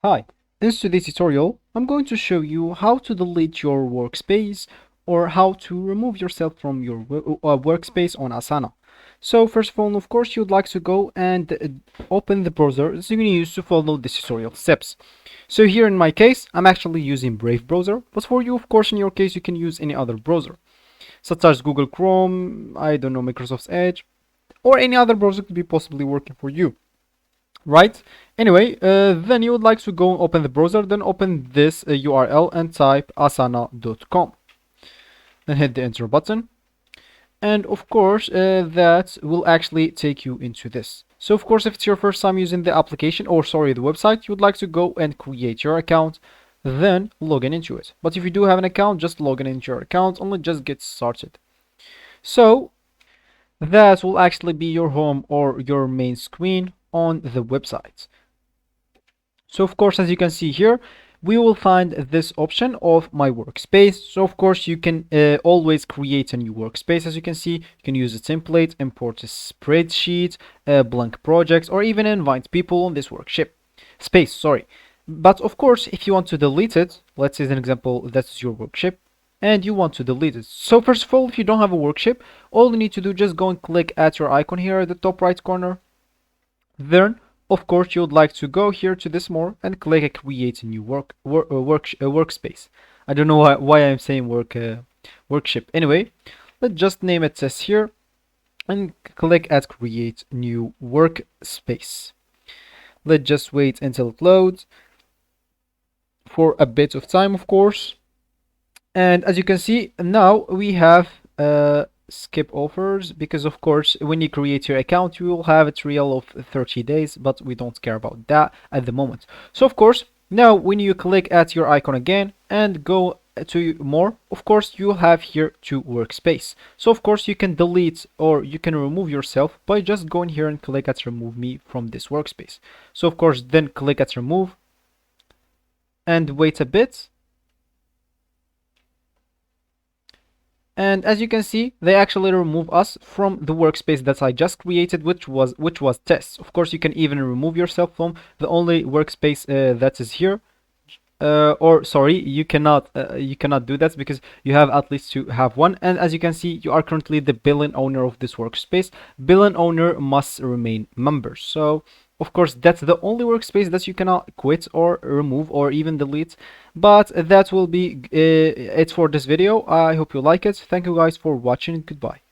Hi, in today's tutorial, I'm going to show you how to delete your workspace or how to remove yourself from your workspace on Asana. So first of all, of course, you'd like to go and open the browser that you're going to use to follow this tutorial steps. So here in my case, I'm actually using Brave browser, but for you, of course, in your case, you can use any other browser, such as Google Chrome, I don't know, Microsoft Edge, or any other browser could be possibly working for you, right? Anyway, then you would like to go and open the browser, then open this URL and type asana.com. Then hit the enter button. And of course, that will actually take you into this. So of course, if it's your first time using the application, or sorry, the website, you would like to go and create your account, then log in into it. But if you do have an account, just log in into your account and just get started. So that will actually be your home or your main screen on the website. So of course, as you can see here, we will find this option of my workspace. So of course, you can always create a new workspace. As you can see, you can use a template, import a spreadsheet, blank projects, or even invite people on this workspace space, sorry. But of course, if you want to delete it, let's say as an example, that's your workspace, and you want to delete it. So first of all, if you don't have a workspace, all you need to do, just go and click at your icon here at the top right corner. Then, of course, you would like to go here to this more and click a create a new workspace. I don't know why I'm saying workship. Anyway, let's just name it as here and click at create new workspace. Let's just wait until it loads for a bit of time, of course. And as you can see, now we have skip offers, because of course when you create your account you will have a trial of 30 days, but we don't care about that at the moment. So of course, now when you click at your icon again and go to more, of course you'll have here to workspace. So of course you can delete or you can remove yourself by just going here and click at remove me from this workspace. So of course, then click at remove and wait a bit. And as you can see, they actually remove us from the workspace that I just created, which was tests. Of course, you can even remove yourself from the only workspace that is here. Or sorry, you cannot do that because you have at least to have one. And as you can see, you are currently the billing owner of this workspace. Billing owner must remain members. So of course, that's the only workspace that you cannot quit or remove or even delete. But that will be it for this video. I hope you like it. Thank you guys for watching. Goodbye.